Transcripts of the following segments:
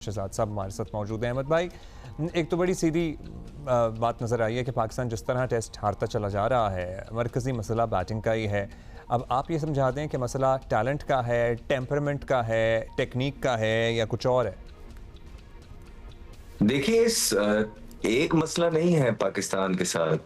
शहजाद साहब हमारे साथ मौजूद हैं। अहमद भाई, एक तो बड़ी सीधी बात नज़र आई है कि पाकिस्तान जिस तरह टेस्ट हारता चला जा रहा है, मरकज़ी मसला बैटिंग का ही है। अब आप ये समझा दें कि मसला टैलेंट का है, टेम्परामेंट का है, टेक्निक का है या कुछ और है? देखिए एक मसला नहीं है पाकिस्तान के साथ,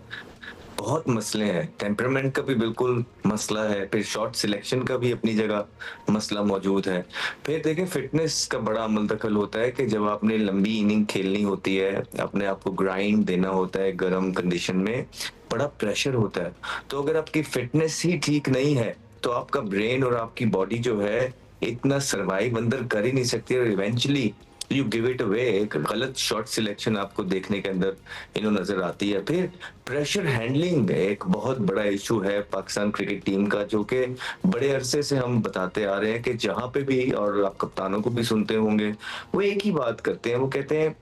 बहुत मसले हैं। टेम्परामेंट का भी बिल्कुल मसला है, फिर शॉट सिलेक्शन का भी अपनी जगह मसला मौजूद है। फिर देखिए फिटनेस का बड़ा अमल दखल होता है कि जब आपने लंबी इनिंग खेलनी होती है, अपने आप को ग्राइंड देना होता है गर्म कंडीशन में, बड़ा प्रेशर होता है। तो अगर आपकी फिटनेस ही ठीक नहीं है, तो आपका ब्रेन और आपकी बॉडी जो है, इतना सर्वाइव अंदर कर ही नहीं सकती और eventually you give it away. एक गलत शॉट सिलेक्शन आपको देखने के अंदर नजर आती है। फिर प्रेशर हैंडलिंग एक बहुत बड़ा इशू है पाकिस्तान क्रिकेट टीम का, जो कि बड़े अरसे से हम बताते आ रहे हैं कि जहां पे भी, और आप कप्तानों को भी सुनते होंगे, वो एक ही बात करते हैं। वो कहते हैं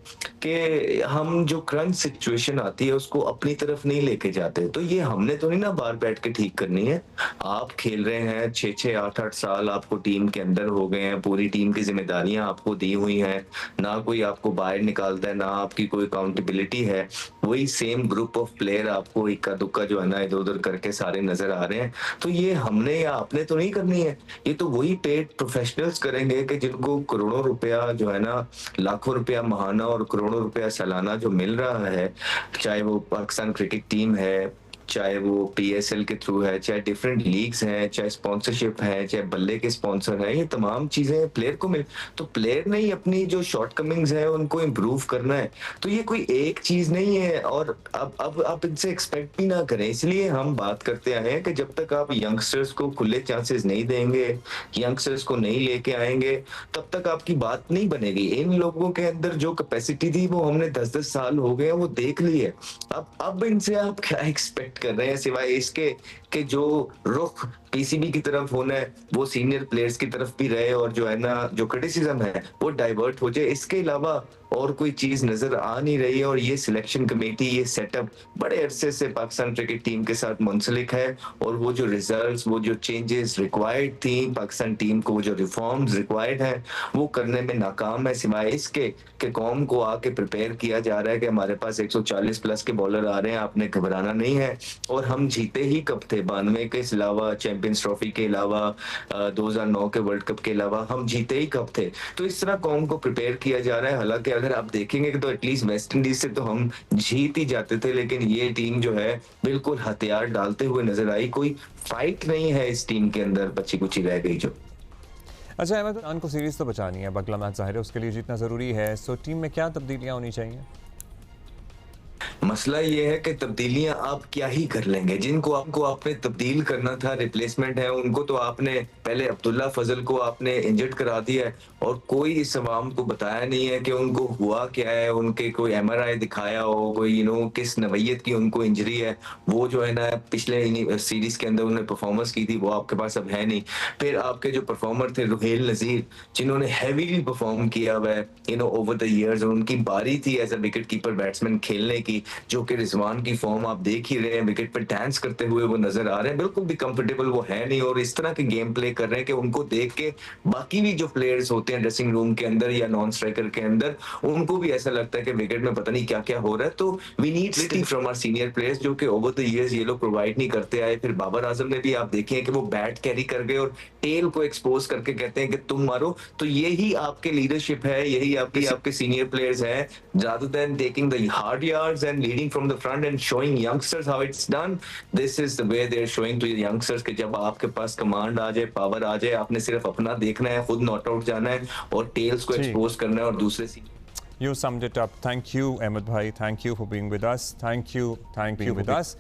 कि हम जो क्रंच सिचुएशन आती है उसको अपनी तरफ नहीं लेके जाते। तो ये हमने तो नहीं ना बाहर बैठ के ठीक करनी है। आप खेल रहे हैं 6-6 8-8 साल, आपको टीम के अंदर हो गए हैं, पूरी टीम की जिम्मेदारियां आपको दी हुई हैं, ना कोई आपको बाहर निकालता है, ना आपकी कोई अकाउंटेबिलिटी है। वही सेम ग्रुप ऑफ प्लेयर आपको इक्का दुक्का जो है ना इधर उधर करके सारे नजर आ रहे हैं। तो ये हमने या आपने तो नहीं करनी है, ये तो वही पेड प्रोफेशनल्स करेंगे कि जिनको करोड़ों रुपया जो है ना, लाखों रुपया महाना और करोड़ों रुपया सालाना जो मिल रहा है, चाहे वो पाकिस्तान क्रिकेट टीम है, चाहे वो पीएसएल के थ्रू है, चाहे डिफरेंट लीग्स हैं, चाहे स्पॉन्सरशिप है, चाहे बल्ले के स्पॉन्सर हैं, ये तमाम चीजें प्लेयर को मिल। तो प्लेयर ने ही अपनी जो शॉर्टकमिंग्स है उनको इम्प्रूव करना है। तो ये कोई एक चीज नहीं है, और अब आप इनसे एक्सपेक्ट भी ना करें। इसलिए हम बात करते आए हैं कि जब तक आप यंगस्टर्स को खुले चांसेस नहीं देंगे, यंगस्टर्स को नहीं लेके आएंगे, तब तक आपकी बात नहीं बनेगी। इन लोगों के अंदर जो कैपेसिटी थी वो हमने 10-10 साल हो गए वो देख ली है। अब इनसे आप क्या एक्सपेक्ट कर रहे हैं, सिवाय इसके कि जो रुख पीसीबी की तरफ होना है वो सीनियर प्लेयर्स की तरफ भी रहे, और जो है ना जो क्रिटिसिज्म है वो डाइवर्ट हो जाए। इसके अलावा और कोई चीज नजर आ नहीं रही है। और ये सिलेक्शन कमेटी, ये सेटअप बड़े अरसे से पाकिस्तान क्रिकेट टीम के साथ मुंसलिक है, और वो जो रिजल्ट्स, वो जो चेंजेस रिक्वायर्ड थी पाकिस्तान टीम को, वो जो रिफॉर्म्स रिक्वायर्ड हैं, वो करने में नाकाम है। सिवाय इसके कि कौम को आके प्रिपेयर किया जा रहा है कि हमारे पास 140 प्लस के बॉलर आ रहे हैं, आपने घबराना नहीं है। और हम जीते ही कब थे, 92 के अलावा, चैंपियंस ट्रॉफी के अलावा, 2009 के वर्ल्ड कप के अलावा हम जीते ही कब थे। तो इस तरह कौम को प्रिपेयर किया जा रहा है। हालांकि अगर आप देखेंगे तो एटलीस्ट वेस्ट इंडीज से तो हम जीत ही जाते थे, लेकिन ये टीम जो है बिल्कुल हथियार डालते हुए नजर आई। कोई फाइट नहीं है इस टीम के अंदर, बची कुची रह गई जो। अच्छा अहमद, पाकिस्तान को सीरीज़ तो बचानी है, अगला मैच ज़ाहिर है उसके लिए जीतना ज़रूरी है। सो टीम में क्या तब्दीलियाँ होनी चाहिए? मसला ये है कि तब्दीलियां आप क्या ही कर लेंगे। जिनको आपको आपने तब्दील करना था, रिप्लेसमेंट है, उनको तो आपने पहले अब्दुल्ला फजल को आपने इंजर्ड करा दिया है, और कोई इस अवाम को बताया नहीं है कि उनको हुआ क्या है, उनके कोई एमआरआई दिखाया हो, कोई किस नवैयत की उनको इंजरी है। वो जो है ना पिछले सीरीज के अंदर उन्होंने परफॉर्मेंस की थी, वो आपके पास अब है नहीं। फिर आपके जो परफॉर्मर थे रुहेल नजीर, जिन्होंने हैवीली परफॉर्म किया हुआ है ओवर द इयर्स, और उनकी बारी थी as a wicket keeper batsman खेलने की, जो कि रिजवान की फॉर्म आप देख ही रहे हैं, विकेट पर डांस करते हुए वो नजर आ रहे हैं, बिल्कुल भी कंफर्टेबल वो है नहीं, और इस तरह के गेम प्ले कर रहे हैं कि उनको देख के बाकी भी जो प्लेयर्स होते हैं ड्रेसिंग रूम के अंदर या नॉन स्ट्राइकर के अंदर, उनको भी ऐसा लगता है कि विकेट में पता नहीं क्या क्या हो रहा है। तो we need still from our senior players, जो कि ओवर द इयर्स ये लोग प्रोवाइड नहीं करते आए। फिर बाबर आजम ने भी आप देखे कि वो बैट कैरी कर गए और टेल को एक्सपोज करके कहते हैं कि तुम मारो। तो यही आपके लीडरशिप है, यही आपके सीनियर प्लेयर्स हैं, rather than taking the hard yards and leading from the front and showing youngsters how it's done. This is the way they're showing to the youngsters कि जब आपके पास कमांड आ जाए, पावर आ जाए, आपने सिर्फ अपना देखना है, खुद नॉट आउट जाना है और टेल्स को जी, एक्सपोज करना है, और दूसरे you summed it up. Thank you, Ahmed bhai. Thank you for being with us. Thank you with us.